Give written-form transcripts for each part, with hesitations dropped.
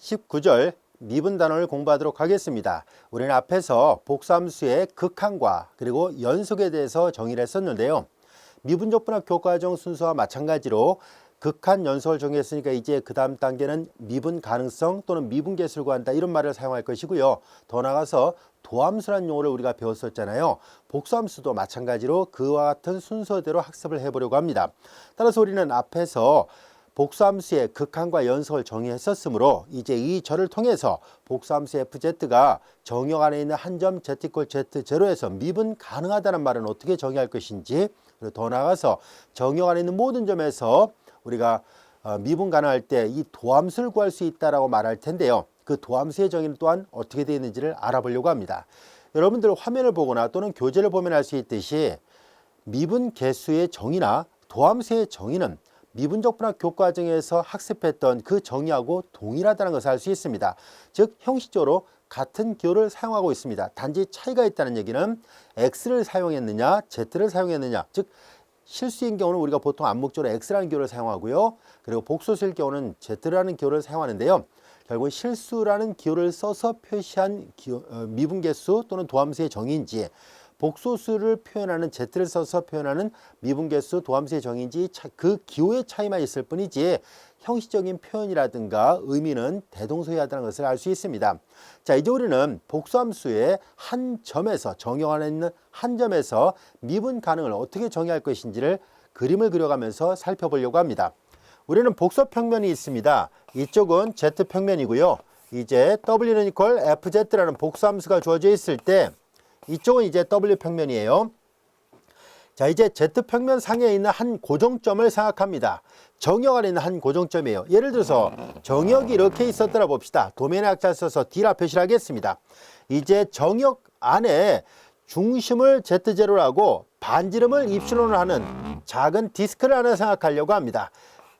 19절 미분 단원을 공부하도록 하겠습니다. 우리는 앞에서 복수함수의 극한과 그리고 연속에 대해서 정의를 했었는데요. 미분적분학 교과정 순서와 마찬가지로 극한 연속을 정의했으니까 이제 그 다음 단계는 미분 가능성 또는 미분 계수를 구한다 이런 말을 사용할 것이고요. 더 나아가서 도함수라는 용어를 우리가 배웠었잖아요. 복수함수도 마찬가지로 그와 같은 순서대로 학습을 해보려고 합니다. 따라서 우리는 앞에서 복수함수의 극한과 연속을 정의했었으므로 이제 이 절을 통해서 복수함수 fz가 정역 안에 있는 한 점 z = z0에서 미분 가능하다는 말은 어떻게 정의할 것인지, 그리고 더 나아가서 정역 안에 있는 모든 점에서 우리가 미분 가능할 때 이 도함수를 구할 수 있다라고 말할 텐데요. 그 도함수의 정의는 또한 어떻게 되어 있는지를 알아보려고 합니다. 여러분들 화면을 보거나 또는 교재를 보면 알 수 있듯이 미분 계수의 정의나 도함수의 정의는 미분적분학 교과정에서 학습했던 그 정의하고 동일하다는 것을 알 수 있습니다. 즉 형식적으로 같은 기호를 사용하고 있습니다. 단지 차이가 있다는 얘기는 X를 사용했느냐 Z를 사용했느냐, 즉 실수인 경우는 우리가 보통 암묵적으로 X라는 기호를 사용하고요. 그리고 복소수일 경우는 Z라는 기호를 사용하는데요. 결국 실수라는 기호를 써서 표시한 미분계수 또는 도함수의 정의인지, 복소수를 표현하는 Z를 써서 표현하는 미분계수 도함수의 정의인지 그 기호의 차이만 있을 뿐이지 형식적인 표현이라든가 의미는 대동소이하다는 것을 알 수 있습니다. 자, 이제 우리는 복수함수의 한 점에서, 정역 안에 있는 한 점에서 미분 가능을 어떻게 정의할 것인지를 그림을 그려가면서 살펴보려고 합니다. 우리는 복소평면이 있습니다. 이쪽은 Z평면이고요. 이제 W는 이퀄 FZ라는 복수함수가 주어져 있을 때 이쪽은 이제 W평면이에요. 자, 이제 Z평면 상에 있는 한 고정점을 생각합니다. 정역 안에 있는 한 고정점이에요. 예를 들어서 정역이 이렇게 있었더라 봅시다. 도면의 약자를 써서 D라 표시를 하겠습니다. 이제 정역 안에 중심을 Z0로 하고 반지름을 입실론으로 하는 작은 디스크를 하나 생각하려고 합니다.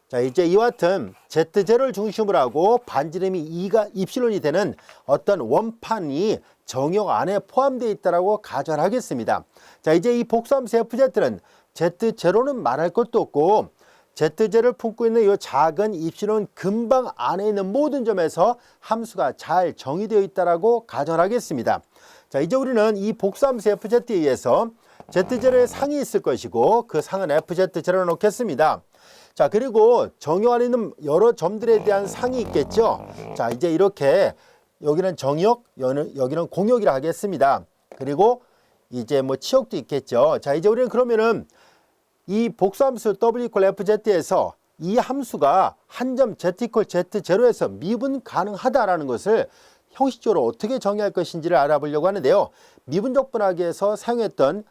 자, 이제 이와 같은 Z0를 중심으로 하고 반지름이 2가 입실론이 되는 어떤 원판이 정역 안에 포함되어 있다고 가정하겠습니다. 자, 이제 이 복수함수 fz는 Z0는 말할 것도 없고 Z0를 품고 있는 이 작은 입실론 근방 안에 있는 모든 점에서 함수가 잘 정의되어 있다고 가정하겠습니다. 자, 이제 우리는 이 복수함수 fz에 의해서 Z0의 상이 있을 것이고 그 상은 fz0로 놓겠습니다. 자, 그리고 정역 안에 있는 여러 점들에 대한 상이 있겠죠. 자, 이제 이렇게 여기는 정역, 여기는 공역이라 하겠습니다. 그리고 이제 뭐 치역도 있겠죠. 자, 이제 우리는 그러면은 이 복수함수 W = FZ에서 이 함수가 한 점 Z = Z0에서 미분 가능하다라는 것을 형식적으로 어떻게 정의할 것인지를 알아보려고 하는데요. 미분적분학에서 사용했던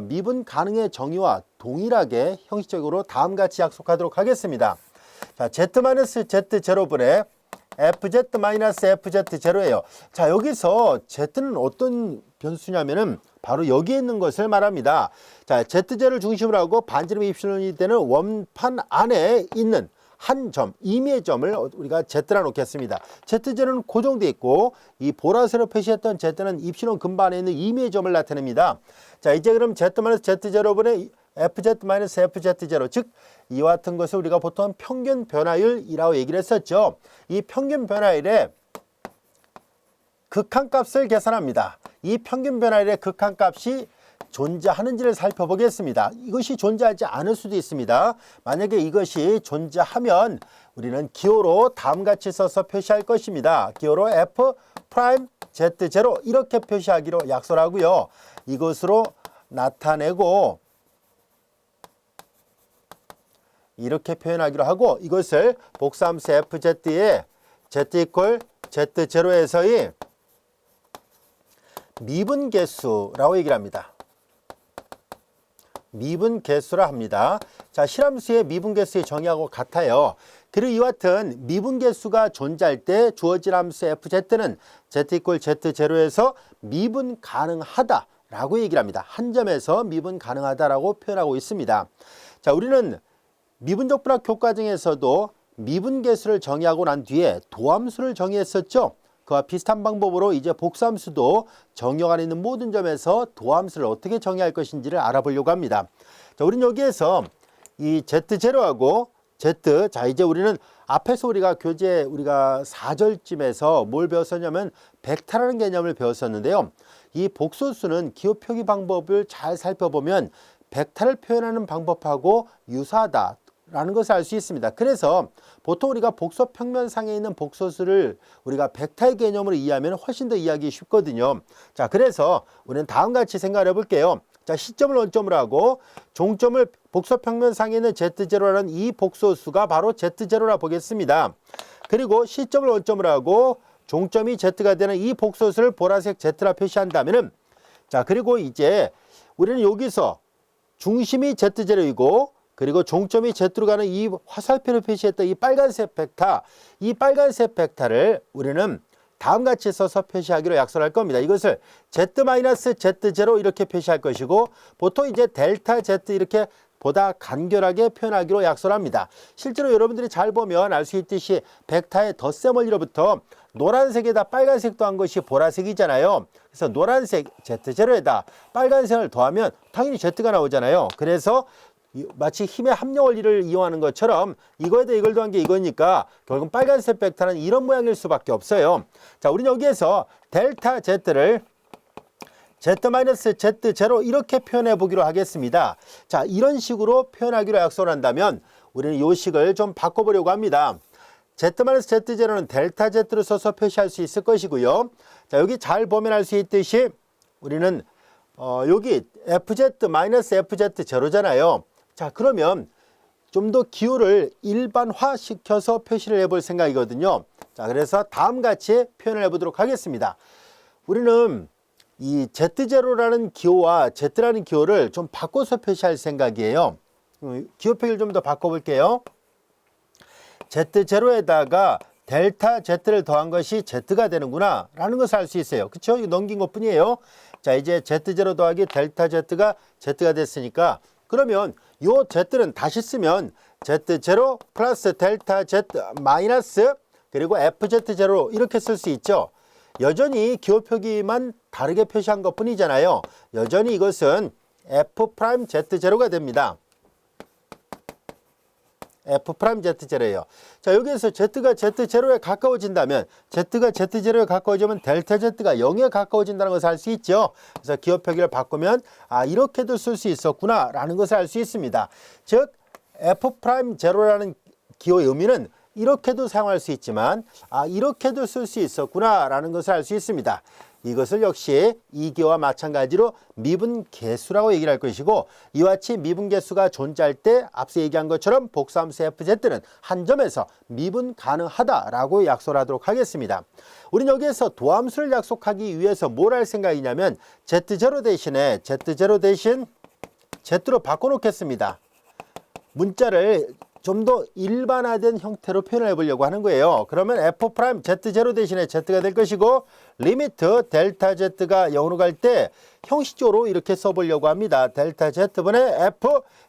미분 가능의 정의와 동일하게 형식적으로 다음같이 약속하도록 하겠습니다. 자, Z-Z0분의 FZ-FZ0예요. 자, 여기서 Z는 어떤 변수냐면은 바로 여기에 있는 것을 말합니다. 자, Z0를 중심으로 하고 반지름 입실론이 되는 원판 안에 있는 한 점, 임의의 점을 우리가 Z라 놓겠습니다. Z0는 고정되어 있고 이 보라색으로 표시했던 Z는 입실론 근방 안에 있는 임의의 점을 나타냅니다. 자, 이제 그럼 Z-Z0분의 FZ-FZ0, 즉 이와 같은 것을 우리가 보통 평균 변화율이라고 얘기를 했었죠. 이 평균 변화율의 극한값을 계산합니다. 이 평균 변화율의 극한값이 존재하는지를 살펴보겠습니다. 이것이 존재하지 않을 수도 있습니다. 만약에 이것이 존재하면 우리는 기호로 다음같이 써서 표시할 것입니다. 기호로 F'Z0 이렇게 표시하기로 약속을 하고요. 이것으로 나타내고 이렇게 표현하기로 하고, 이것을 복수함수 fz의 z = z0에서의 미분계수라고 얘기를 합니다. 미분계수라 합니다. 자, 실함수의 미분계수의 정의하고 같아요. 그리고 이와 같은 미분계수가 존재할 때 주어진 함수 fz는 z = z0에서 미분 가능하다라고 얘기를 합니다. 한 점에서 미분 가능하다라고 표현하고 있습니다. 자, 우리는 미분적분학 교과정에서도 미분계수를 정의하고 난 뒤에 도함수를 정의했었죠. 그와 비슷한 방법으로 이제 복수함수도 정역 안에 있는 모든 점에서 도함수를 어떻게 정의할 것인지를 알아보려고 합니다. 자, 우리는 여기에서 이 Z0하고 Z. 자, 이제 우리는 앞에서 우리가 교재 우리가 4절쯤에서 뭘 배웠었냐면 벡터라는 개념을 배웠었는데요. 이 복소수는 기호 표기 방법을 잘 살펴보면 벡터를 표현하는 방법하고 유사하다. 라는 것을 알 수 있습니다. 그래서 보통 우리가 복소 평면상에 있는 복소수를 우리가 벡터의 개념으로 이해하면 훨씬 더 이해하기 쉽거든요. 자, 그래서 우리는 다음과 같이 생각을 해볼게요. 자, 시점을 원점으로 하고 종점을 복소 평면상에 있는 Z0라는 이 복소수가 바로 Z0라 보겠습니다. 그리고 시점을 원점으로 하고 종점이 Z가 되는 이 복소수를 보라색 Z라 표시한다면은, 자, 그리고 이제 우리는 여기서 중심이 Z0이고 그리고 종점이 Z로 가는 이 화살표를 표시했던 이 빨간색 벡터, 이 빨간색 벡터를 우리는 다음같이 써서 표시하기로 약속할 겁니다. 이것을 Z-Z0 이렇게 표시할 것이고 보통 이제 델타 Z 이렇게 보다 간결하게 표현하기로 약속합니다. 실제로 여러분들이 잘 보면 알 수 있듯이 벡터의 덧세멀리로부터 노란색에다 빨간색 더한 것이 보라색이잖아요. 그래서 노란색 Z0에다 빨간색을 더하면 당연히 Z가 나오잖아요. 그래서 마치 힘의 합력 원리를 이용하는 것처럼 이거에다 이걸 더한 게 이거니까 결국 빨간색 벡터는 이런 모양일 수밖에 없어요. 자, 우리는 여기에서 델타 Z를 Z-Z0 이렇게 표현해 보기로 하겠습니다. 자, 이런 식으로 표현하기로 약속을 한다면 우리는 이 식을 좀 바꿔보려고 합니다. Z-Z0는 델타 Z로 써서 표시할 수 있을 것이고요. 자, 여기 잘 보면 알 수 있듯이 우리는 여기 FZ-FZ0잖아요. 자, 그러면 좀 더 기호를 일반화 시켜서 표시를 해볼 생각이거든요. 자, 그래서 다음같이 표현을 해보도록 하겠습니다. 우리는 이 Z0라는 기호와 Z라는 기호를 좀 바꿔서 표시할 생각이에요. 기호 표기를 좀 더 바꿔볼게요. Z0에다가 델타 Z를 더한 것이 Z가 되는구나 라는 것을 알 수 있어요. 그쵸? 이거 넘긴 것 뿐이에요. 자, 이제 Z0 더하기 델타 Z가 됐으니까 그러면 요 Z는 다시 쓰면 Z0 플러스 델타 Z 마이너스 그리고 FZ0 이렇게 쓸 수 있죠. 여전히 기호 표기만 다르게 표시한 것 뿐이잖아요. 여전히 이것은 F'Z0가 됩니다. F'Z0예요. 자, 여기에서 Z가 Z0에 가까워진다면 Z가 Z0에 가까워지면 델타 Z가 0에 가까워진다는 것을 알 수 있죠. 그래서 기호 표기를 바꾸면 이렇게도 쓸 수 있었구나 라는 것을 알 수 있습니다. 즉 F'Z라는 기호의 의미는 이렇게도 사용할 수 있지만 이렇게도 쓸 수 있었구나 라는 것을 알 수 있습니다. 이것을 역시 이 기호와 마찬가지로 미분계수라고 얘기를 할 것이고 이와 같이 미분계수가 존재할 때 앞서 얘기한 것처럼 복수함수 FZ는 한 점에서 미분 가능하다라고 약속을 하도록 하겠습니다. 우리는 여기에서 도함수를 약속하기 위해서 뭘 할 생각이냐면 Z0 대신에 Z0 대신 Z로 바꿔놓겠습니다. 문자를 좀 더 일반화된 형태로 표현을 해보려고 하는 거예요. 그러면 F'Z0 대신에 Z가 될 것이고 리미트 델타 Z가 0으로 갈 때 형식적으로 이렇게 써보려고 합니다. 델타 Z분의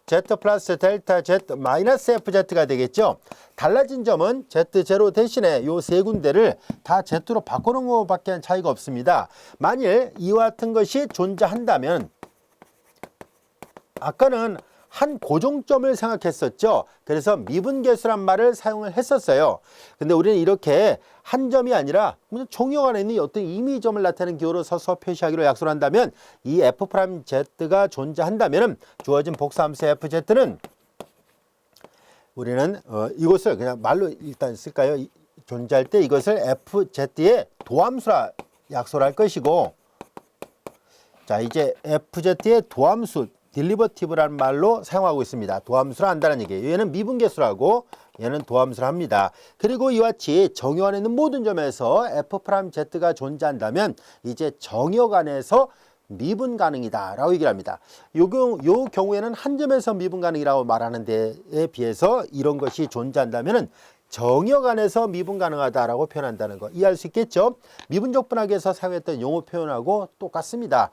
FZ 플러스 델타 Z 마이너스 FZ가 되겠죠. 달라진 점은 Z0 대신에 요 세 군데를 다 Z로 바꾸는 것밖에 차이가 없습니다. 만일 이와 같은 것이 존재한다면 아까는 한 고정점을 생각했었죠. 그래서 미분계수란 말을 사용을 했었어요. 근데 우리는 이렇게 한 점이 아니라 종이역 안에 있는 어떤 임의점을 나타내는 기호로 서서 표시하기로 약속을 한다면 이 F'Z가 존재한다면 주어진 복수함수 FZ는 우리는 이것을 그냥 말로 일단 쓸까요? 존재할 때 이것을 FZ의 도함수라 약속을 할 것이고 자, 이제 FZ의 도함수 딜리버티브라는 말로 사용하고 있습니다. 도함수를 한다는 얘기예요. 얘는 미분계수라고 얘는 도함수를 합니다. 그리고 이와 같이 정역 안에 있는 모든 점에서 F'Z가 존재한다면 이제 정역 안에서 미분 가능이다 라고 얘기를 합니다. 요 경우에는 한 점에서 미분 가능이라고 말하는 데에 비해서 이런 것이 존재한다면 정역 안에서 미분 가능하다라고 표현한다는 거 이해할 수 있겠죠? 미분적 분학에서 사용했던 용어 표현하고 똑같습니다.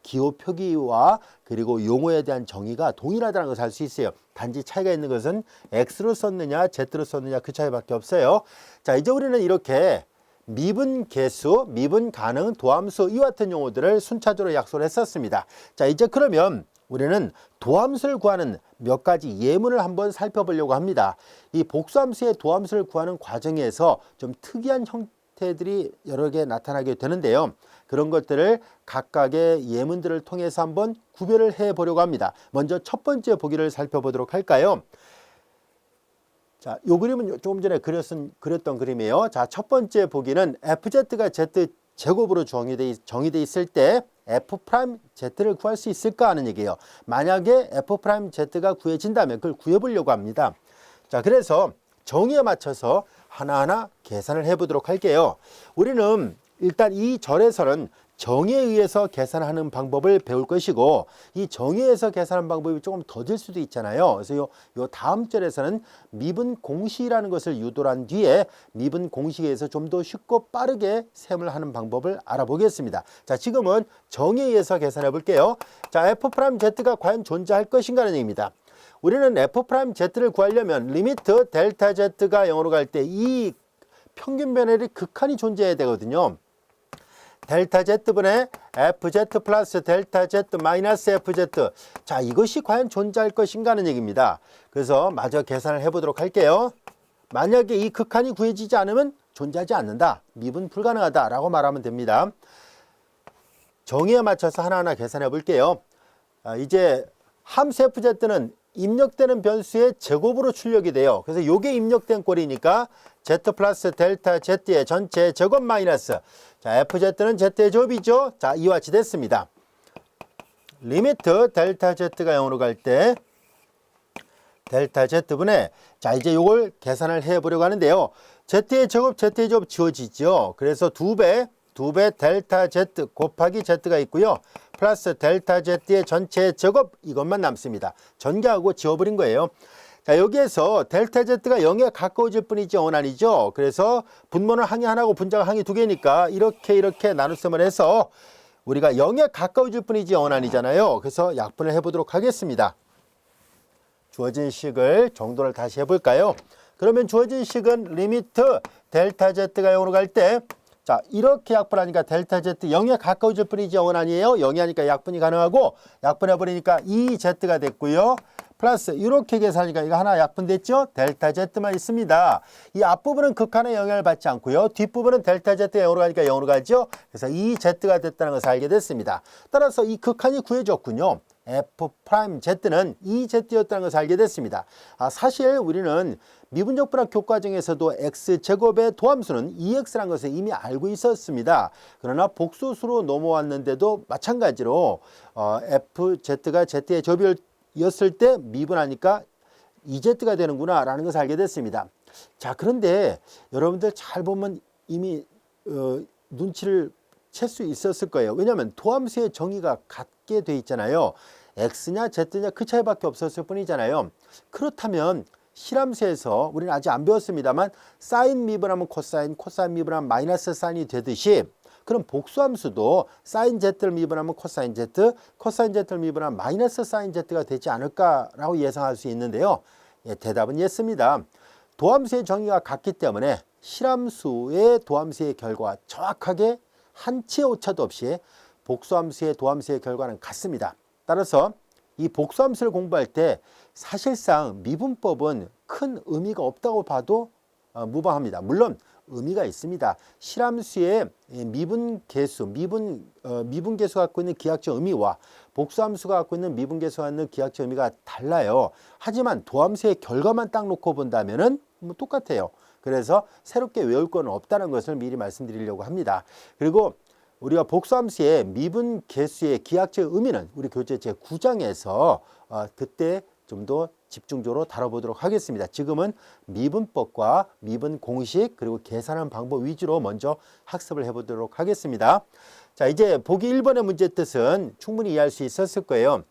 기호 표기와 그리고 용어에 대한 정의가 동일하다는 것을 알 수 있어요. 단지 차이가 있는 것은 X로 썼느냐 Z로 썼느냐 그 차이밖에 없어요. 자, 이제 우리는 이렇게 미분계수, 미분가능, 도함수 이와 같은 용어들을 순차적으로 약속을 했었습니다. 자, 이제 그러면 우리는 도함수를 구하는 몇 가지 예문을 한번 살펴보려고 합니다. 이 복수함수의 도함수를 구하는 과정에서 좀 특이한 형태들이 여러 개 나타나게 되는데요. 그런 것들을 각각의 예문들을 통해서 한번 구별을 해 보려고 합니다. 먼저 첫 번째 보기를 살펴보도록 할까요? 자, 이 그림은 조금 전에 그렸던 그림이에요. 자, 첫 번째 보기는 fz가 z 제곱으로 정의돼 있을 때 f'z를 구할 수 있을까 하는 얘기예요. 만약에 f'z가 구해진다면 그걸 구해보려고 합니다. 자, 그래서 정의에 맞춰서 하나하나 계산을 해보도록 할게요. 우리는 일단 이 절에서는 정의에 의해서 계산하는 방법을 배울 것이고, 이 정의에서 계산하는 방법이 조금 더딜 수도 있잖아요. 그래서 요 다음 절에서는 미분 공식이라는 것을 유도를 한 뒤에 미분 공식에서 좀 더 쉽고 빠르게 셈을 하는 방법을 알아보겠습니다. 자, 지금은 정의에 의해서 계산해 볼게요. 자, f'z가 과연 존재할 것인가는 얘기입니다. 우리는 f'z를 구하려면 리미트 델타 z가 0으로 갈 때 이 평균 변화율이 극한이 존재해야 되거든요. 델타 z분의 fz 플러스 델타 z 마이너스 fz. 자, 이것이 과연 존재할 것인가 하는 얘기입니다. 그래서 마저 계산을 해보도록 할게요. 만약에 이 극한이 구해지지 않으면 존재하지 않는다, 미분 불가능하다라고 말하면 됩니다. 정의에 맞춰서 하나하나 계산해 볼게요. 이제 함수 fz는 입력되는 변수의 제곱으로 출력이 돼요. 그래서 이게 입력된 꼴이니까 z 플러스 델타 z의 전체 제곱 마이너스, 자, fz는 z의 제곱이죠. 자, 이와 같이 됐습니다. 리미트 델타 z가 0으로 갈 때 델타 z분의, 자, 이제 이걸 계산을 해보려고 하는데요. z의 제곱 지워지죠. 그래서 2배 델타 z 곱하기 z가 있고요. 플러스 델타 z의 전체 제곱, 이것만 남습니다. 전개하고 지워버린 거예요. 자, 여기에서 델타 z가 0에 가까워질 뿐이지 0은 아니죠. 그래서 분모는 항이 하나고 분자가 항이 두 개니까 이렇게 나눗셈을 해서 우리가 0에 가까워질 뿐이지 0은 아니잖아요. 그래서 약분을 해보도록 하겠습니다. 주어진 식을 정돈을 다시 해볼까요? 그러면 주어진 식은 리미트 델타 z가 0으로 갈 때, 자, 이렇게 약분하니까 델타 z 0에 가까워질 뿐이지 0은 아니에요. 0이 하니까 약분이 가능하고, 약분해버리니까 2z가 됐고요. 플러스 이렇게 계산하니까 이거 하나 약분됐죠? 델타 z만 있습니다. 이 앞부분은 극한의 영향을 받지 않고요. 뒷부분은 델타 z가 0으로 가니까 0으로 가죠. 그래서 2z가 됐다는 것을 알게 됐습니다. 따라서 이 극한이 구해졌군요. f'z는 2z였다는 것을 알게 됐습니다. 사실 우리는 미분적 분학 교과정에서도 x제곱의 도함수는 2x라는 것을 이미 알고 있었습니다. 그러나 복소수로 넘어왔는데도 마찬가지로 fz가 z의 제곱이었을 때 미분하니까 2z가 되는구나 라는 것을 알게 됐습니다. 자, 그런데 여러분들 잘 보면 이미 눈치를 챌 수 있었을 거예요. 왜냐하면 도함수의 정의가 같게 돼 있잖아요. x냐 z냐 그 차이밖에 없었을 뿐이잖아요. 그렇다면 실함수에서 우리는 아직 안 배웠습니다만 사인 미분하면 코사인, 코사인 미분하면 마이너스 사인이 되듯이, 그럼 복수함수도 사인 z를 미분하면 코사인 z, 코사인 z를 미분하면 마이너스 사인 z가 되지 않을까라고 예상할 수 있는데요. 대답은 예습니다. 도함수의 정의가 같기 때문에 실함수의 도함수의 결과와 정확하게 한 치의 오차도 없이 복수함수의 도함수의 결과는 같습니다. 따라서 이 복수함수를 공부할 때 사실상 미분법은 큰 의미가 없다고 봐도 무방합니다. 물론 의미가 있습니다. 실함수의 미분계수, 미분계수가 갖고 있는 기하학적 의미와 복수함수가 갖고 있는 미분계수가 갖고 있는 기하학적 의미가 달라요. 하지만 도함수의 결과만 딱 놓고 본다면은 뭐 똑같아요. 그래서 새롭게 외울 건 없다는 것을 미리 말씀드리려고 합니다. 그리고 우리가 복수함수의 미분계수의 기하학적 의미는 우리 교재 제9장에서 그때 좀 더 집중적으로 다뤄보도록 하겠습니다. 지금은 미분법과 미분 공식 그리고 계산하는 방법 위주로 먼저 학습을 해보도록 하겠습니다. 자, 이제 보기 1번의 문제 뜻은 충분히 이해할 수 있었을 거예요.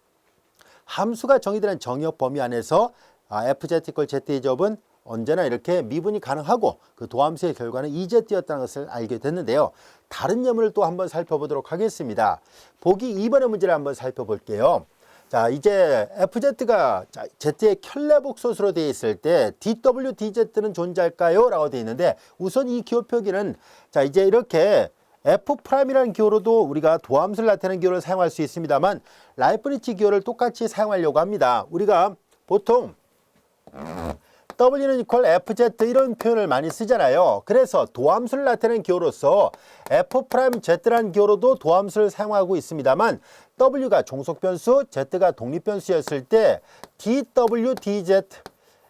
함수가 정의되는 정의역 범위 안에서 fz = z의 제곱은 언제나 이렇게 미분이 가능하고 그 도함수의 결과는 2z였다는 것을 알게 됐는데요. 다른 예문을 또 한번 살펴보도록 하겠습니다. 보기 2번의 문제를 한번 살펴볼게요. 자, 이제 fz가 z의 켤레복소수로 되어 있을 때 dw, dz는 존재할까요? 라고 되어 있는데, 우선 이 기호 표기는 자, 이제 이렇게 F'이라는 기호로도 우리가 도함수를 나타내는 기호를 사용할 수 있습니다만 라이프니츠 기호를 똑같이 사용하려고 합니다. 우리가 보통 W는 equal FZ 이런 표현을 많이 쓰잖아요. 그래서 도함수를 나타내는 기호로서 F'Z라는 기호로도 도함수를 사용하고 있습니다만 W가 종속변수, Z가 독립변수였을 때 DW, DZ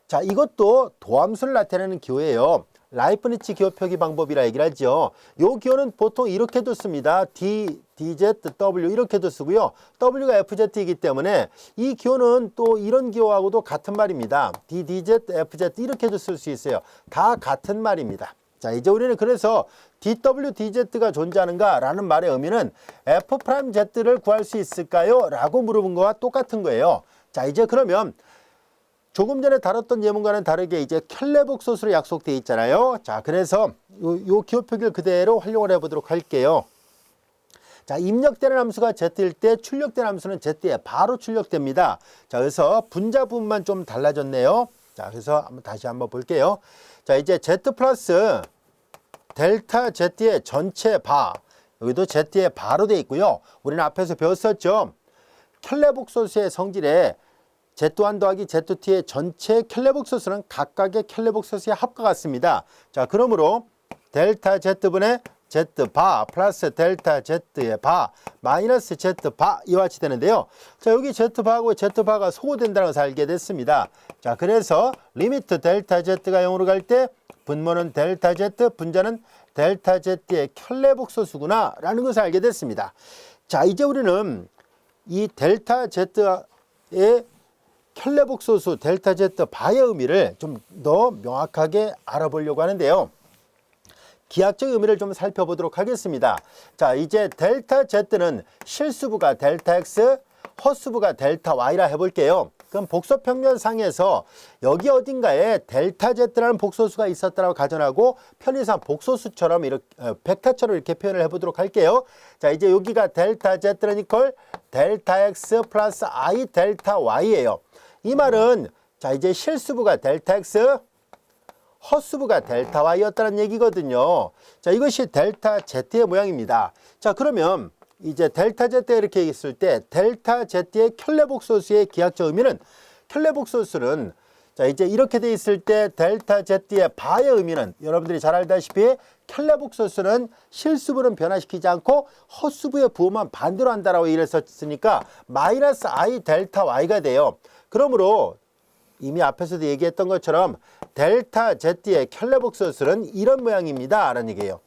자 이것도 도함수를 나타내는 기호예요. 라이프니츠 기호 표기 방법이라 얘기를 하죠. 이 기호는 보통 이렇게도 씁니다. D, DZ, W 이렇게도 쓰고요. W가 FZ이기 때문에 이 기호는 또 이런 기호하고도 같은 말입니다. D, DZ, FZ 이렇게도 쓸 수 있어요. 다 같은 말입니다. 자 이제 우리는 그래서 DW, DZ가 존재하는가 라는 말의 의미는 F'Z를 구할 수 있을까요? 라고 물어본 거와 똑같은 거예요. 자 이제 그러면 조금 전에 다뤘던 예문과는 다르게 이제 켈레복소수로 약속되어 있잖아요. 자, 그래서 요 기호 표기를 그대로 활용을 해보도록 할게요. 자, 입력되는 함수가 Z일 때 출력되는 함수는 Z에 바로 출력됩니다. 자, 그래서 분자 부분만 좀 달라졌네요. 자, 그래서 다시 한번 볼게요. 자, 이제 Z 플러스 델타 Z의 전체 바, 여기도 Z에 바로 되어 있고요. 우리는 앞에서 배웠었죠. 켈레복소수의 성질에 Z1 더하기 Z2의 전체 켈레복소수는 각각의 켈레복소수의 합과 같습니다. 자, 그러므로 델타 Z분의 Z바 플러스 델타 Z의 바 마이너스 Z바 이와 같이 되는데요. 자, 여기 Z바하고 Z바가 소거된다는 것을 알게 됐습니다. 자, 그래서 리미트 델타 Z가 0으로 갈 때 분모는 델타 Z, 분자는 델타 Z의 켈레복소수구나 라는 것을 알게 됐습니다. 자, 이제 우리는 이 델타 Z의 켈레복소수 델타 Z 바의 의미를 좀 더 명확하게 알아보려고 하는데요. 기하적 의미를 좀 살펴보도록 하겠습니다. 자, 이제 델타 Z는 실수부가 델타 X, 허수부가 델타 Y라 해볼게요. 그럼 복소평면상에서 여기 어딘가에 델타 Z라는 복소수가 있었다고 가정하고 편의상 복소수처럼 이렇게 벡터처럼 이렇게 표현을 해보도록 할게요. 자, 이제 여기가 델타 Z는 이퀄 델타 X 플러스 I 델타 Y예요. 이 말은 자 이제 실수부가 델타 X, 허수부가 델타 Y였다는 얘기거든요. 자, 이것이 델타 Z의 모양입니다. 자, 그러면 이제 델타 Z 이렇게 있을 때 델타 Z의 켈레복소수의 기하적 의미는 켈레복소수는 자 이제 이렇게 돼 있을 때 델타 Z의 바의 의미는 여러분들이 잘 알다시피 켈레복소수는 실수부는 변화시키지 않고 허수부의 부호만 반대로 한다라고 얘기를 했었으니까 마이너스 I 델타 Y가 돼요. 그러므로 이미 앞에서도 얘기했던 것처럼 델타 Z의 켈레복소수는 이런 모양입니다 라는 얘기예요.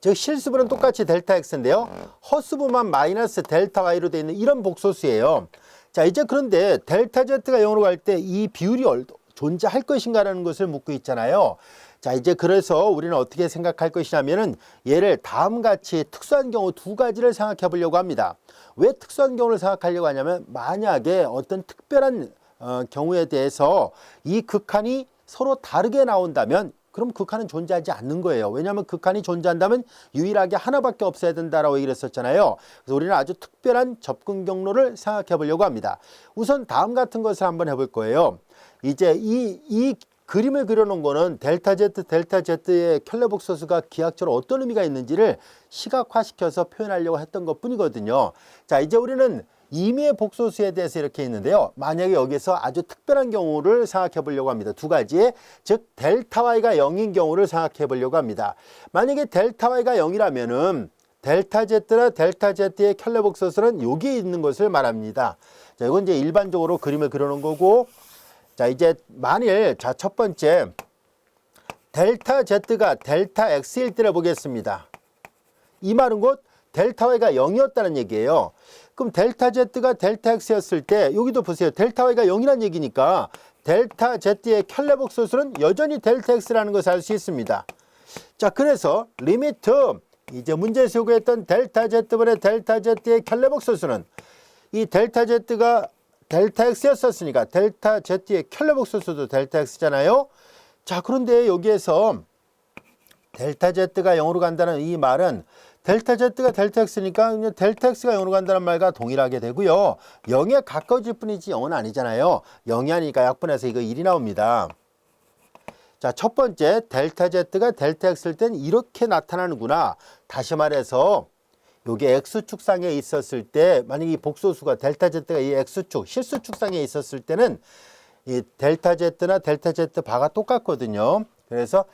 즉 실수부는 똑같이 델타 X인데요. 허수부만 마이너스 델타 Y로 되어 있는 이런 복소수예요. 자, 이제 그런데 델타 Z가 0으로 갈 때 이 비율이 존재할 것인가라는 것을 묻고 있잖아요. 자, 이제 그래서 우리는 어떻게 생각할 것이냐면은 얘를 다음같이 특수한 경우 두 가지를 생각해 보려고 합니다. 왜 특수한 경우를 생각하려고 하냐면 만약에 어떤 특별한 경우에 대해서 이 극한이 서로 다르게 나온다면 그럼 극한은 존재하지 않는 거예요. 왜냐하면 극한이 존재한다면 유일하게 하나밖에 없어야 된다라고 얘기를 했었잖아요. 그래서 우리는 아주 특별한 접근 경로를 생각해 보려고 합니다. 우선 다음 같은 것을 한번 해볼 거예요. 이제 이 그림을 그려놓은 거는 델타 Z의 켈레복소수가 기하학적으로 어떤 의미가 있는지를 시각화시켜서 표현하려고 했던 것 뿐이거든요. 자, 이제 우리는 임의의 복소수에 대해서 이렇게 있는데요. 만약에 여기서 아주 특별한 경우를 생각해 보려고 합니다. 두 가지, 즉 델타 Y가 0인 경우를 생각해 보려고 합니다. 만약에 델타 Y가 0이라면은 델타 Z나 델타 Z의 켈레복소수는 여기에 있는 것을 말합니다. 자, 이건 이제 일반적으로 그림을 그려놓은 거고, 자, 이제 만일 자, 첫 번째 델타 Z가 델타 X일 때를 보겠습니다. 이 말은 곧 델타 Y가 0이었다는 얘기예요. 그럼 델타 Z가 델타 X였을 때 여기도 보세요. 델타 Y가 0이라는 얘기니까 델타 Z의 켈레복소수는 여전히 델타 X라는 것을 알 수 있습니다. 자, 그래서 리미트 이제 문제에서 요구했던 델타 Z분의 델타 Z의 켈레복소수는 이 델타 Z가 델타 X였었으니까 델타 Z의 켈레복소수도 델타 X잖아요. 자, 그런데 여기에서 델타 Z가 0으로 간다는 이 말은 델타 Z가 델타 X니까 델타 X가 0으로 간다는 말과 동일하게 되고요. 0에 가까워질 뿐이지 0은 아니잖아요. 0이 아니니까 약분해서 이거 1이 나옵니다. 자, 첫 번째 델타 Z가 델타 X일 땐 이렇게 나타나는구나. 다시 말해서 요게 X축상에 있었을 때 만약에 이 복소수가 델타 Z가 이 X축 실수축상에 있었을 때는 이 델타 Z나 델타 Z 바가 똑같거든요. 그래서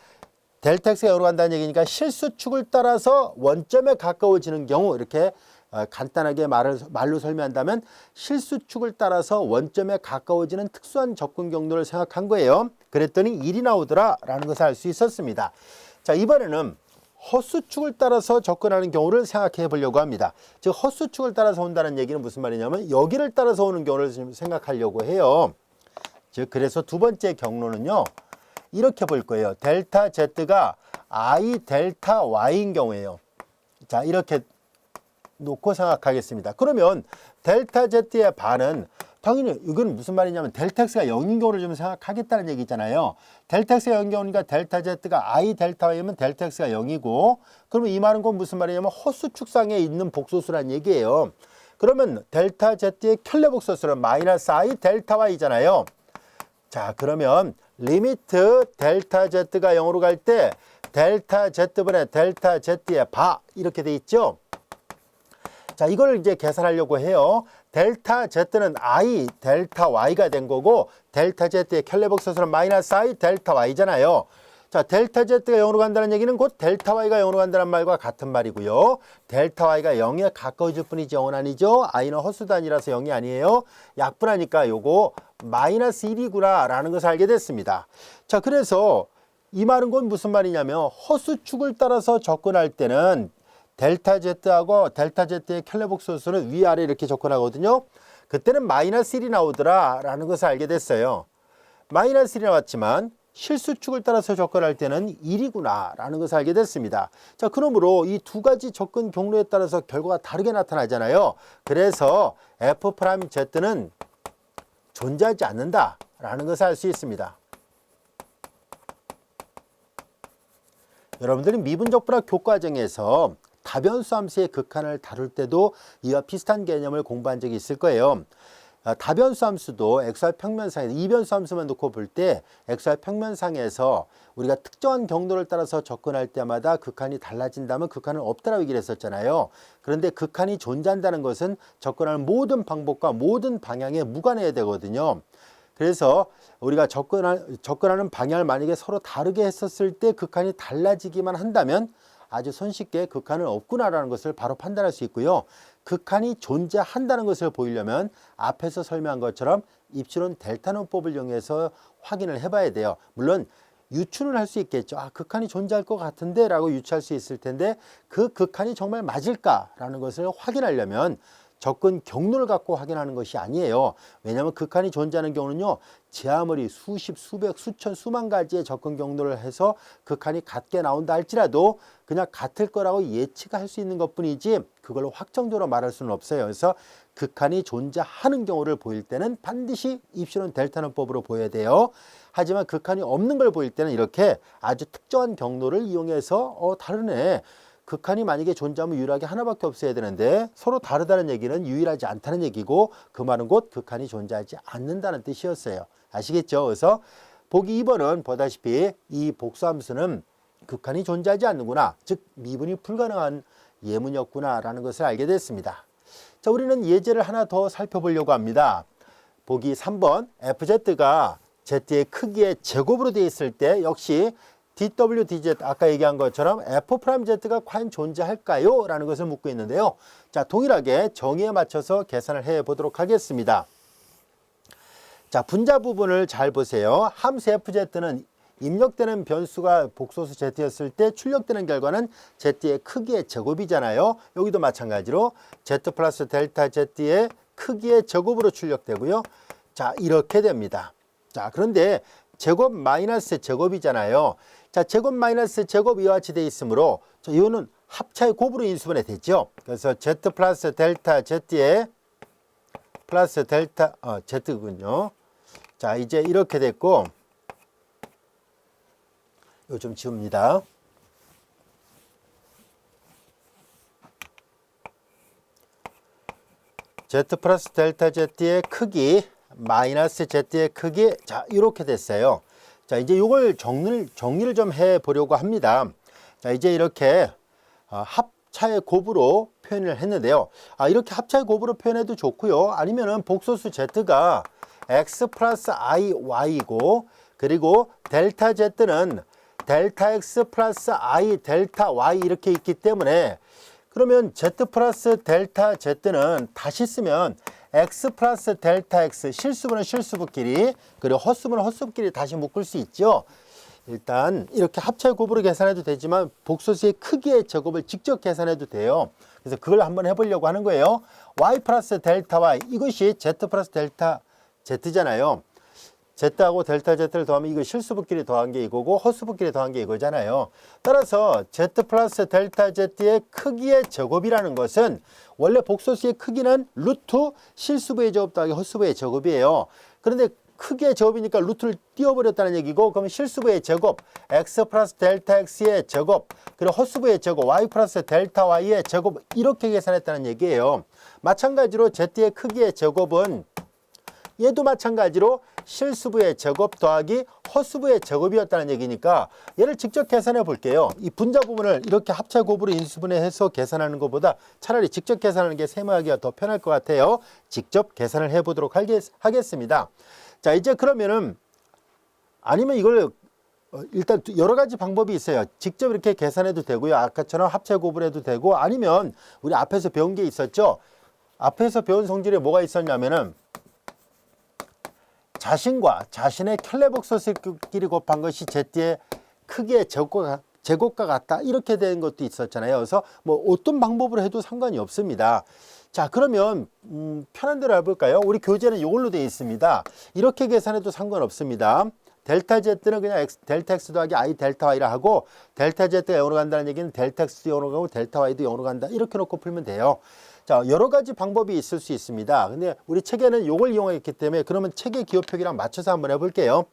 델타 X가 영으로 간다는 얘기니까 실수축을 따라서 원점에 가까워지는 경우 이렇게 간단하게 말로 설명한다면 실수축을 따라서 원점에 가까워지는 특수한 접근 경로를 생각한 거예요. 그랬더니 1이 나오더라 라는 것을 알 수 있었습니다. 자, 이번에는 헛수축을 따라서 접근하는 경우를 생각해 보려고 합니다. 즉 헛수축을 따라서 온다는 얘기는 무슨 말이냐면 여기를 따라서 오는 경우를 좀 생각하려고 해요. 즉 그래서 두 번째 경로는요. 이렇게 볼 거예요. 델타 Z가 I 델타 Y인 경우에요. 자, 이렇게 놓고 생각하겠습니다. 그러면 델타 Z의 반은 당연히 이건 무슨 말이냐면 델타 X가 0인 경우를 좀 생각하겠다는 얘기잖아요. 델타 X가 0인 경우니까 델타 Z가 I 델타 Y면 델타 X가 0이고 그러면 이 말은 건 무슨 말이냐면 헛수축상에 있는 복소수란 얘기예요. 그러면 델타 Z의 켤레 복소수는 마이너스 I 델타 Y잖아요. 자, 그러면 리미트 델타 Z가 0으로 갈 때 델타 Z분의 델타 Z의 바 이렇게 돼 있죠. 자, 이걸 이제 계산하려고 해요. 델타 Z는 I 델타 Y가 된 거고 델타 Z의 켤레 복소수는 마이너스 I 델타 Y잖아요. 자, 델타 Z가 0으로 간다는 얘기는 곧 델타 Y가 0으로 간다는 말과 같은 말이고요. 델타 Y가 0에 가까워질 뿐이지 0은 아니죠. I는 헛수단이라서 0이 아니에요. 약분하니까 요거 마이너스 1이구나 라는 것을 알게 됐습니다. 자, 그래서 이 말은 건 무슨 말이냐면 헛수축을 따라서 접근할 때는 델타 Z하고 델타 Z의 켤레 복소수는 위아래 이렇게 접근하거든요. 그때는 마이너스 1이 나오더라 라는 것을 알게 됐어요. 마이너스 1이 나왔지만 실수축을 따라서 접근할 때는 1이구나 라는 것을 알게 됐습니다. 자, 그러므로 이 두 가지 접근 경로에 따라서 결과가 다르게 나타나잖아요. 그래서 F'Z는 존재하지 않는다 라는 것을 알 수 있습니다. 여러분들이 미분적분학 교과정에서 다변수 함수의 극한을 다룰 때도 이와 비슷한 개념을 공부한 적이 있을 거예요. 다변수 함수도 XY 평면상에서 이변수 함수만 놓고 볼 때 XY 평면상에서 우리가 특정한 경로를 따라서 접근할 때마다 극한이 달라진다면 극한은 없다라고 얘기를 했었잖아요. 그런데 극한이 존재한다는 것은 접근하는 모든 방법과 모든 방향에 무관해야 되거든요. 그래서 우리가 접근하는 방향을 만약에 서로 다르게 했었을 때 극한이 달라지기만 한다면 아주 손쉽게 극한은 없구나라는 것을 바로 판단할 수 있고요. 극한이 존재한다는 것을 보이려면 앞에서 설명한 것처럼 입시론 델타논법을 이용해서 확인을 해봐야 돼요. 물론 유추는 할 수 있겠죠. 아, 극한이 존재할 것 같은데 라고 유추할 수 있을 텐데 그 극한이 정말 맞을까라는 것을 확인하려면 접근 경로를 갖고 확인하는 것이 아니에요. 왜냐하면 극한이 존재하는 경우는요. 제 아무리 수십, 수백, 수천, 수만 가지의 접근 경로를 해서 극한이 같게 나온다 할지라도 그냥 같을 거라고 예측할 수 있는 것뿐이지 그걸로 확정적으로 말할 수는 없어요. 그래서 극한이 존재하는 경우를 보일 때는 반드시 입시론 델타논법으로 보여야 돼요. 하지만 극한이 없는 걸 보일 때는 이렇게 아주 특정한 경로를 이용해서 다르네. 극한이 만약에 존재하면 유일하게 하나밖에 없어야 되는데 서로 다르다는 얘기는 유일하지 않다는 얘기고 그 말은 곧 극한이 존재하지 않는다는 뜻이었어요. 아시겠죠? 그래서 보기 2번은 보다시피 이 복수함수는 극한이 존재하지 않는구나. 즉 미분이 불가능한 예문이었구나 라는 것을 알게 됐습니다. 자, 우리는 예제를 하나 더 살펴보려고 합니다. 보기 3번 FZ가 Z의 크기의 제곱으로 되어 있을 때 역시 DW, DZ 아까 얘기한 것처럼 F'Z가 과연 존재할까요? 라는 것을 묻고 있는데요. 자, 동일하게 정의에 맞춰서 계산을 해 보도록 하겠습니다. 자, 분자 부분을 잘 보세요. 함수 FZ는 입력되는 변수가 복소수 Z였을 때 출력되는 결과는 Z의 크기의 제곱이잖아요. 여기도 마찬가지로 Z 플러스 델타 Z의 크기의 제곱으로 출력되고요. 자, 이렇게 됩니다. 자, 그런데 제곱 마이너스 제곱이잖아요. 자, 제곱 마이너스 제곱 이와 같이 되어 있으므로 자, 이거는 합차의 곱으로 인수분해 되죠. 그래서 Z 플러스 델타 Z의 플러스 델타 Z군요. 자, 이제 이렇게 됐고 이거 좀 지웁니다. Z 플러스 델타 Z의 크기 마이너스 Z의 크기 자, 이렇게 됐어요. 자, 이제 이걸 정리를 좀 해 보려고 합니다. 자, 이제 이렇게 합차의 곱으로 표현을 했는데요. 이렇게 합차의 곱으로 표현해도 좋고요. 아니면은 복소수 z가 x 플러스 i y이고, 그리고 델타 z는 델타 x 플러스 i 델타 y 이렇게 있기 때문에, 그러면 z 플러스 델타 z는 다시 쓰면 x 플러스 델타 x, 실수분은 실수분끼리, 그리고 헛수분은 헛수분끼리 다시 묶을 수 있죠. 일단 이렇게 합차의 곱으로 계산해도 되지만 복소수의 크기의 제곱을 직접 계산해도 돼요. 그래서 그걸 한번 해보려고 하는 거예요. y 플러스 델타 y, 이것이 z 플러스 델타 z잖아요. z하고 델타 z를 더하면 이거 실수분끼리 더한 게 이거고 헛수분끼리 더한 게 이거잖아요. 따라서 z 플러스 델타 z의 크기의 제곱이라는 것은, 원래 복소수의 크기는 루트 실수부의 제곱 더하기 헛수부의 제곱이에요. 그런데 크기의 제곱이니까 루트를 띄워버렸다는 얘기고, 그러면 실수부의 제곱 x 플러스 델타 x의 제곱, 그리고 헛수부의 제곱 y 플러스 델타 y의 제곱, 이렇게 계산했다는 얘기예요. 마찬가지로 z의 크기의 제곱은 얘도 마찬가지로 실수부의 제곱 더하기 헛수부의 제곱이었다는 얘기니까 얘를 직접 계산해 볼게요. 이 분자 부분을 이렇게 합차 곱으로 인수분해해서 계산하는 것보다 차라리 직접 계산하는 게 세무하기가 더 편할 것 같아요. 직접 계산을 해 보도록 하겠습니다. 자, 이제 그러면은, 아니면 이걸 일단 여러 가지 방법이 있어요. 직접 이렇게 계산해도 되고요. 아까처럼 합차 곱을 해도 되고, 아니면 우리 앞에서 배운 게 있었죠. 앞에서 배운 성질에 뭐가 있었냐면은, 자신과 자신의 켤레복소수끼리 곱한 것이 z의 크기의 제곱과 같다, 이렇게 된 것도 있었잖아요. 그래서 뭐 어떤 방법으로 해도 상관이 없습니다. 자, 그러면 편한 대로 해볼까요? 우리 교재는 이걸로 되어 있습니다. 이렇게 계산해도 상관없습니다. 델타 z는 그냥 델타 x 더하기 i 델타 y라 하고, 델타 z가 0으로 간다는 얘기는 델타 x도 0으로 가고 델타 y도 0으로 간다, 이렇게 놓고 풀면 돼요. 자, 여러 가지 방법이 있을 수 있습니다. 근데 우리 책에는 이걸 이용했기 때문에, 그러면 책의 기호표기랑 맞춰서 한번 해볼게요.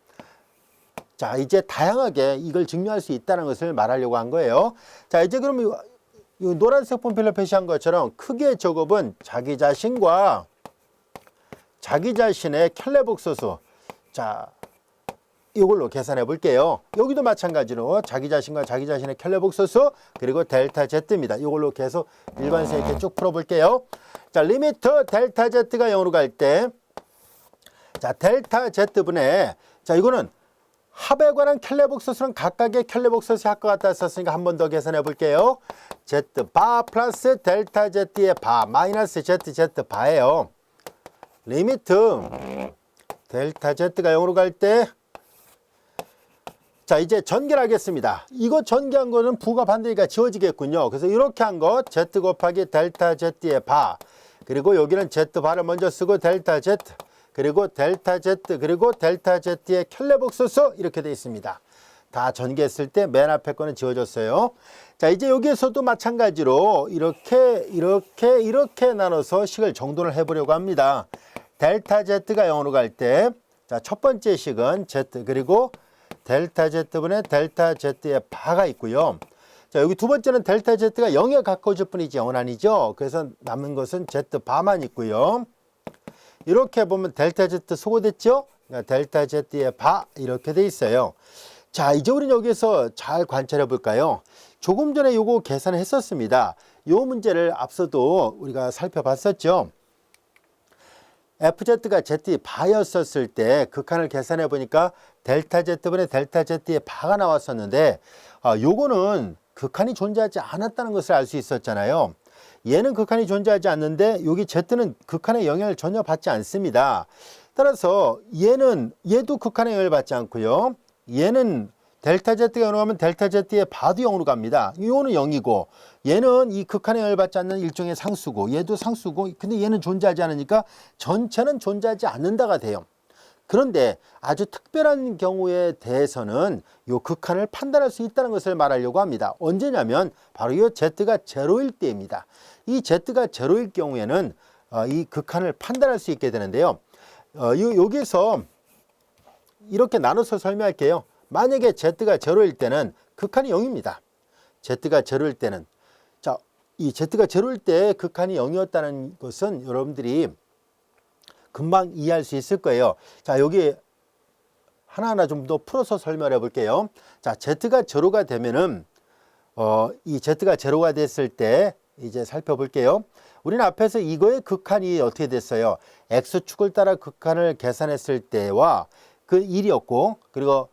자, 이제 다양하게 이걸 증명할 수 있다는 것을 말하려고 한 거예요. 자, 이제 그러면 이 노란색 분필로 표시한 것처럼 크기의 제곱은 자기 자신과 자기 자신의 켤레복소수, 자, 이걸로 계산해 볼게요. 여기도 마찬가지로 자기 자신과 자기 자신의 켤레복소수, 그리고 델타 z입니다. 이걸로 계속 일관성 있게 쭉 풀어 볼게요. 자, 리미트 델타 z가 0으로 갈 때, 자, 델타 z분의, 자, 이거는 합에 관한 켤레복소수는 각각의 켤레복소수 합과 같다 썼으니까 한 번 더 계산해 볼게요. z 바 플러스 델타 z의 바 마이너스 z 바예요. 리미트 델타 z가 0으로 갈 때, 자, 이제 전개하겠습니다. 이거 전개한 거는 부가 반대니까 지워지겠군요. 그래서 이렇게 한 거 z 곱하기 델타 z의 바, 그리고 여기는 z 바를 먼저 쓰고 델타 z, 그리고 델타 z, 그리고 델타 z의 켤레복소수, 이렇게 되어 있습니다. 다 전개했을 때 맨 앞에 거는 지워졌어요. 자, 이제 여기에서도 마찬가지로 이렇게 나눠서 식을 정돈을 해보려고 합니다. 델타 z가 0으로 갈 때, 자, 첫 번째 식은 z, 그리고 델타 z분의 델타 z의 바가 있고요. 자, 여기 두 번째는 델타 z가 0에 가까워질 뿐이지 0은 아니죠. 그래서 남는 것은 z 바만 있고요. 이렇게 보면 델타 z 소거됐죠? 그러니까 델타 z의 바, 이렇게 돼 있어요. 자, 이제 우리는 여기서 잘 관찰해 볼까요? 조금 전에 요거 계산을 했었습니다. 요 문제를 앞서도 우리가 살펴봤었죠. fz가 z 바였었을 때 극한을 계산해 보니까 델타 z분의 델타 z의 바가 나왔었는데, 요거는 극한이 존재하지 않았다는 것을 알 수 있었잖아요. 얘는 극한이 존재하지 않는데 여기 z는 극한의 영향을 전혀 받지 않습니다. 따라서 얘도 극한의 영향을 받지 않고요. 얘는 델타 z가 0으로 가면 델타 z의 바도 0으로 갑니다. 이거는 0이고, 얘는 이 극한의 영향을 받지 않는 일종의 상수고, 얘도 상수고, 근데 얘는 존재하지 않으니까 전체는 존재하지 않는다가 돼요. 그런데 아주 특별한 경우에 대해서는 이 극한을 판단할 수 있다는 것을 말하려고 합니다. 언제냐면 바로 이 z가 제로일 때입니다. 이 z가 제로일 경우에는 이 극한을 판단할 수 있게 되는데요. 여기서 이렇게 나눠서 설명할게요. 만약에 z가 제로일 때는 극한이 0입니다. z가 제로일 때는, 자, 이 z가 제로일 때 극한이 0이었다는 것은 여러분들이 금방 이해할 수 있을 거예요. 자, 여기 하나하나 좀 더 풀어서 설명해 볼게요. 자, z가 제로가 되면은 이 z가 제로가 됐을 때 이제 살펴볼게요. 우리는 앞에서 이거의 극한이 어떻게 됐어요? x축을 따라 극한을 계산했을 때와 그 1이었고, 그리고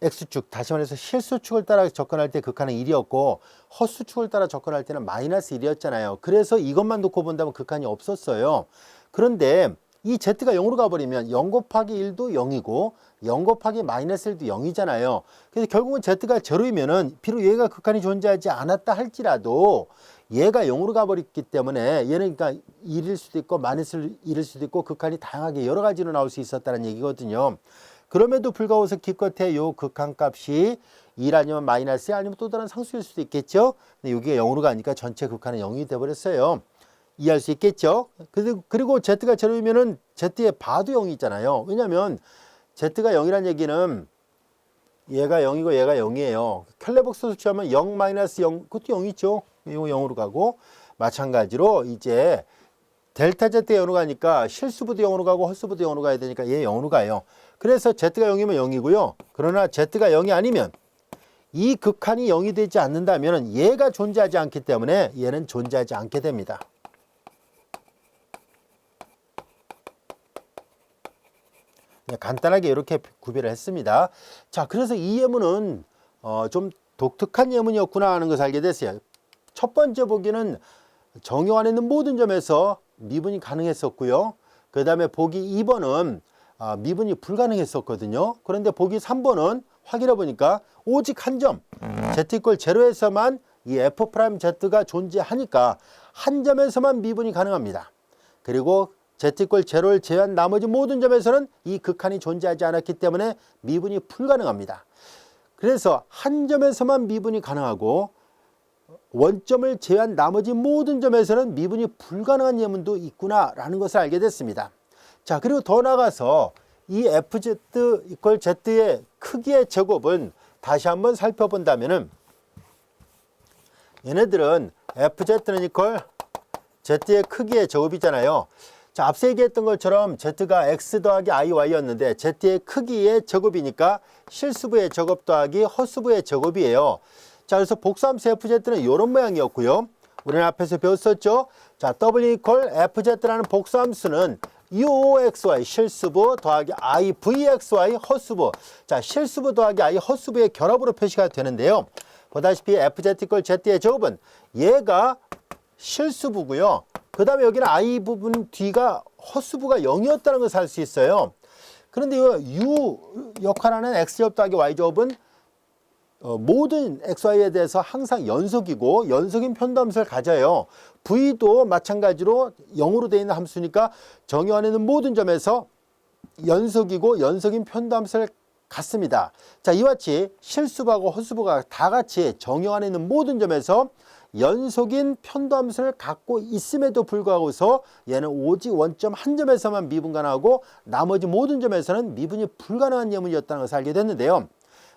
x축, 다시 말해서 실수축을 따라 접근할 때 극한은 1이었고 헛수축을 따라 접근할 때는 마이너스 1이었잖아요. 그래서 이것만 놓고 본다면 극한이 없었어요. 그런데 이 z가 0으로 가버리면 0 곱하기 1도 0이고 0 곱하기 마이너스 1도 0이잖아요. 그래서 결국은 z가 제로이면은 비록 얘가 극한이 존재하지 않았다 할지라도 얘가 0으로 가버렸기 때문에 얘는 그러니까 1일 수도 있고 마이너스 1일 수도 있고 극한이 다양하게 여러 가지로 나올 수 있었다는 얘기거든요. 그럼에도 불구하고 기껏해 요 극한값이 1 아니면 마이너스 아니면 또 다른 상수일 수도 있겠죠. 근데 여기가 0으로 가니까 전체 극한은 0이 돼버렸어요. 이해할 수 있겠죠. 그리고 z가 제로이면은 z의 바도 0이 있잖아요. 왜냐하면 z가 0이란 얘기는 얘가 0이고 얘가 0이에요. 켈레복수 수치하면 0 마이너스 0 그것도 0이죠. 이거 0으로 가고 마찬가지로 이제 델타 z가 0으로 가니까 실수부도 0으로 가고 헛수부도 0으로 가야 되니까 얘 0으로 가요. 그래서 z가 0이면 0이고요. 그러나 z가 0이 아니면 이 극한이 0이 되지 않는다면 얘가 존재하지 않기 때문에 얘는 존재하지 않게 됩니다. 간단하게 이렇게 구별을 했습니다. 자, 그래서 이 예문은 좀 독특한 예문이었구나 하는 것을 알게 됐어요. 첫 번째 보기는 정요 안에 있는 모든 점에서 미분이 가능했었고요. 그 다음에 보기 2번은 미분이 불가능했었거든요. 그런데 보기 3번은 확인해 보니까 오직 한 점, z=0에서만 이 f'z가 존재하니까 한 점에서만 미분이 가능합니다. 그리고 z=0를 제외한 나머지 모든 점에서는 이 극한이 존재하지 않았기 때문에 미분이 불가능합니다. 그래서 한 점에서만 미분이 가능하고 원점을 제외한 나머지 모든 점에서는 미분이 불가능한 예문도 있구나라는 것을 알게 됐습니다. 자, 그리고 더 나아가서 이 fz=z의 크기의 제곱은 다시 한번 살펴본다면은 얘네들은 fz는 이퀄 z의 크기의 제곱이잖아요. 자, 앞서 얘기했던 것처럼 z가 x 더하기 iy였는데 z의 크기의 제곱이니까 실수부의 제곱 더하기 헛수부의 제곱이에요. 자, 그래서 복수함수 fz는 이런 모양이었고요. 우리는 앞에서 배웠었죠. 자, w fz라는 복수함수는 uxy 실수부 더하기 ivxy 헛수부. 자, 실수부 더하기 i 헛수부의 결합으로 표시가 되는데요. 보다시피 fz=z의 제곱은 얘가 실수부고요. 그 다음에 여기는 i 부분 뒤가 헛수부가 0이었다는 것을 알 수 있어요. 그런데 이 u 역할하는 x제곱 더하기 y제곱은 모든 xy에 대해서 항상 연속이고 연속인 편도함수를 가져요. v도 마찬가지로 0으로 되어 있는 함수니까 정의 안에 있는 모든 점에서 연속이고 연속인 편도함수를 갖습니다. 자, 이와 같이 실수부하고 헛수부가 다 같이 정의 안에 있는 모든 점에서 연속인 편도함수를 갖고 있음에도 불구하고서 얘는 오직 원점 한 점에서만 미분 가능하고 나머지 모든 점에서는 미분이 불가능한 예문이었다는 것을 알게 됐는데요.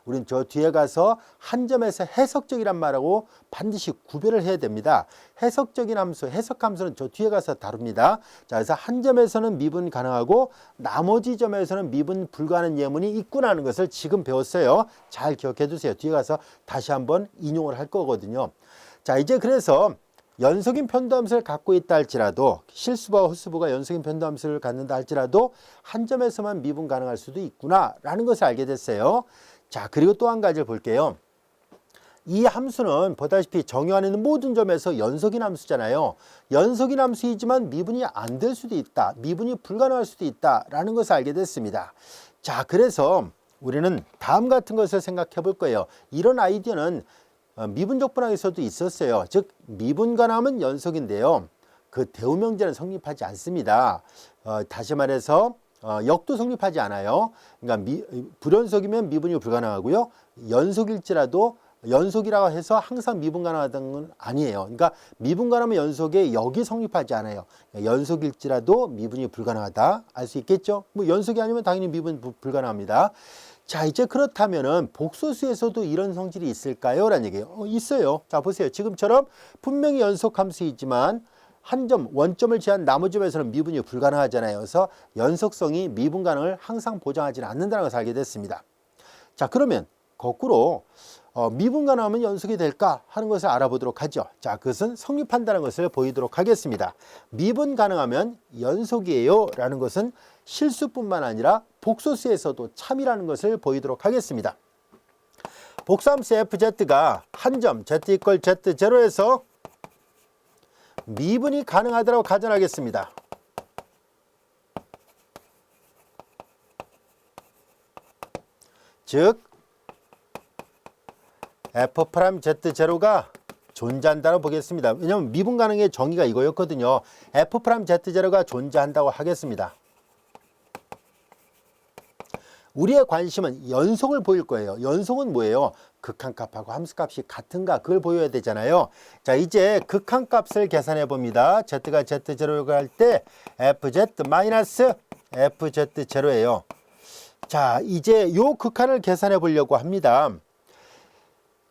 우린 저 뒤에 가서 한 점에서 해석적이란 말하고 반드시 구별을 해야 됩니다. 해석적인 함수, 해석함수는 저 뒤에 가서 다룹니다. 자, 그래서 한 점에서는 미분 가능하고 나머지 점에서는 미분 불가능한 예문이 있구나 하는 것을 지금 배웠어요. 잘 기억해 두세요. 뒤에 가서 다시 한번 인용을 할 거거든요. 자, 이제 그래서 연속인 편도함수를 갖고 있다 할지라도 실수부와 헛수부가 연속인 편도함수를 갖는다 할지라도 한 점에서만 미분 가능할 수도 있구나 라는 것을 알게 됐어요. 자, 그리고 또 한 가지를 볼게요. 이 함수는 보다시피 정의 안에 있는 모든 점에서 연속인 함수잖아요. 연속인 함수이지만 미분이 안 될 수도 있다. 미분이 불가능할 수도 있다라는 것을 알게 됐습니다. 자, 그래서 우리는 다음 같은 것을 생각해 볼 거예요. 이런 아이디어는 미분적 분학에서도 있었어요. 즉 미분 가능하면 연속인데요. 그 대우명제는 성립하지 않습니다. 다시 말해서 역도 성립하지 않아요. 그러니까 불연속이면 미분이 불가능하고요. 연속일지라도 연속이라고 해서 항상 미분 가능하다는 건 아니에요. 그러니까 미분 가능하면 연속에 역이 성립하지 않아요. 연속일지라도 미분이 불가능하다 알 수 있겠죠. 뭐 연속이 아니면 당연히 미분 불가능합니다. 자, 이제 그렇다면은 복소수에서도 이런 성질이 있을까요? 라는 얘기예요. 있어요. 자, 보세요. 지금처럼 분명히 연속 함수이지만 한 점, 원점을 제한 나머지 점에서는 미분이 불가능하잖아요. 그래서 연속성이 미분 가능을 항상 보장하지는 않는다는 것을 알게 됐습니다. 자, 그러면 거꾸로 미분 가능하면 연속이 될까 하는 것을 알아보도록 하죠. 자, 그것은 성립한다는 것을 보이도록 하겠습니다. 미분 가능하면 연속이에요 라는 것은 실수뿐만 아니라 복소수에서도 참이라는 것을 보이도록 하겠습니다. 복수함수 fz가 한 점 z 이퀄 z0에서 미분이 가능하다고 가정하겠습니다. 즉 f'z0가 존재한다고 보겠습니다. 왜냐하면 미분 가능의 정의가 이거였거든요. f'z0가 존재한다고 하겠습니다. 우리의 관심은 연속을 보일 거예요. 연속은 뭐예요? 극한값하고 함수값이 같은가 그걸 보여야 되잖아요. 자, 이제 극한값을 계산해 봅니다. z가 z0로 갈 때 fz-fz0예요. 자, 이제 요 극한을 계산해 보려고 합니다.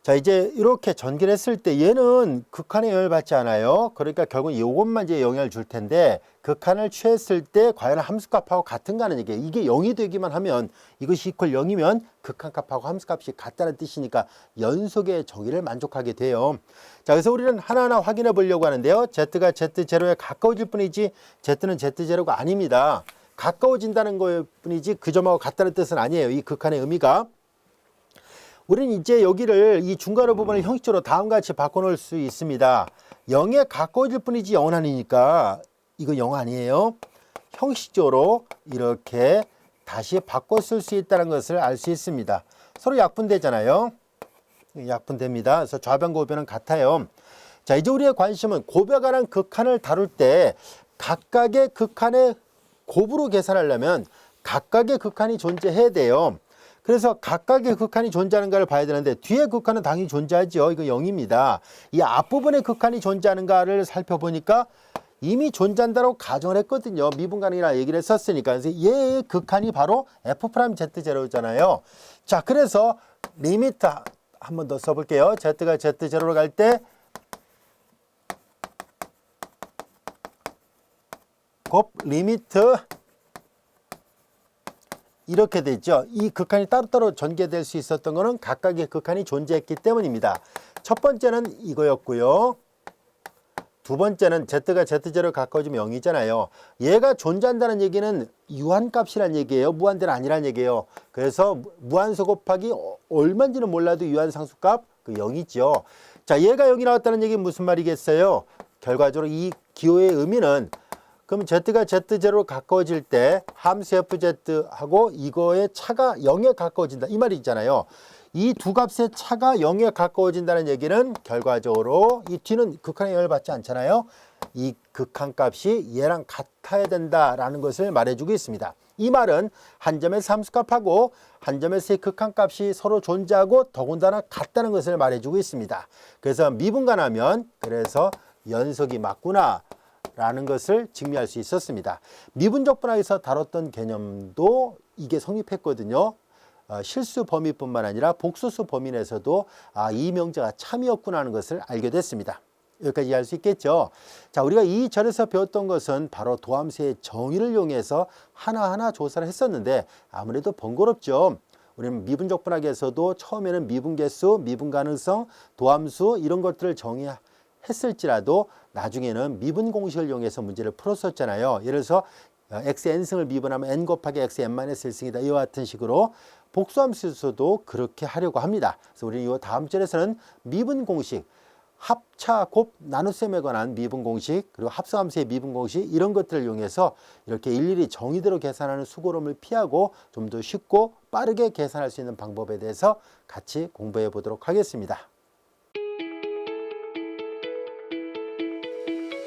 자, 이제 이렇게 전개했을 때 얘는 극한에 영향을 받지 않아요. 그러니까 결국 이것만 이제 영향을 줄 텐데 극한을 취했을 때 과연 함수값하고 같은가는 얘기예요. 이게 0이 되기만 하면 이것이 이퀄 0이면 극한값하고 함수값이 같다는 뜻이니까 연속의 정의를 만족하게 돼요. 자, 그래서 우리는 하나하나 확인해 보려고 하는데요. z가 z0에 가까워질 뿐이지 z는 z0가 아닙니다. 가까워진다는 것 뿐이지 그 점하고 같다는 뜻은 아니에요. 이 극한의 의미가. 우리는 이제 여기를 이 중괄호 부분을 형식적으로 다음과 같이 바꿔놓을 수 있습니다. 0에 가까워질 뿐이지 0은 아니니까 이거 0 아니에요. 형식적으로 이렇게 다시 바꿔 쓸 수 있다는 것을 알 수 있습니다. 서로 약분되잖아요. 약분됩니다. 그래서 좌변과 우변은 같아요. 자, 이제 우리의 관심은 곱에 관한 극한을 다룰 때 각각의 극한의 곱으로 계산하려면 각각의 극한이 존재해야 돼요. 그래서 각각의 극한이 존재하는가를 봐야 되는데 뒤에 극한은 당연히 존재하죠. 이거 0입니다. 이 앞부분의 극한이 존재하는가를 살펴보니까 이미 존재한다고 가정을 했거든요. 미분가능이라 얘기를 했었으니까. 그래서 얘의 극한이 바로 f'z0잖아요. 자, 그래서 리미트 한 번 더 써볼게요. z가 z0로 갈 때 곱 리미트 이렇게 되죠. 이 극한이 따로따로 전개될 수 있었던 것은 각각의 극한이 존재했기 때문입니다. 첫 번째는 이거였고요. 두 번째는 z가 z0로 가까워지면 0이잖아요. 얘가 존재한다는 얘기는 유한값이란 얘기예요. 무한대는 아니란 얘기예요. 그래서 무한소 곱하기 얼마인지는 몰라도 유한상수값 그 0이죠. 자, 얘가 0이 나왔다는 얘기는 무슨 말이겠어요? 결과적으로 이 기호의 의미는 그럼 z가 z0로 가까워질 때 함수 fz하고 이거의 차가 0에 가까워진다 이 말이 있잖아요. 이 두 값의 차가 0에 가까워진다는 얘기는 결과적으로 이 뒤는 극한의 영향을 받지 않잖아요. 이 극한값이 얘랑 같아야 된다라는 것을 말해주고 있습니다. 이 말은 한 점에서 함수값하고 한 점에서의 극한값이 서로 존재하고 더군다나 같다는 것을 말해주고 있습니다. 그래서 미분간하면 그래서 연속이 맞구나 라는 것을 증명할 수 있었습니다. 미분적 분학에서 다뤘던 개념도 이게 성립했거든요. 실수 범위뿐만 아니라 복소수 범위 내에서도 이 명제가 참이었구나 하는 것을 알게 됐습니다. 여기까지 이해할 수 있겠죠. 자, 우리가 이 절에서 배웠던 것은 바로 도함수의 정의를 이용해서 하나하나 조사를 했었는데 아무래도 번거롭죠. 우리는 미분적 분학에서도 처음에는 미분계수, 미분가능성, 도함수 이런 것들을 정의했을지라도 나중에는 미분 공식을 이용해서 문제를 풀었었잖아요. 예를 들어서 xn승을 미분하면 n 곱하기 xn-1승이다. 이와 같은 식으로 복수함수에서도 그렇게 하려고 합니다. 그래서 우리는 이 다음 절에서는 미분 공식, 합차, 곱, 나눗셈에 관한 미분 공식, 그리고 합성함수의 미분 공식 이런 것들을 이용해서 이렇게 일일이 정의대로 계산하는 수고름을 피하고 좀 더 쉽고 빠르게 계산할 수 있는 방법에 대해서 같이 공부해 보도록 하겠습니다.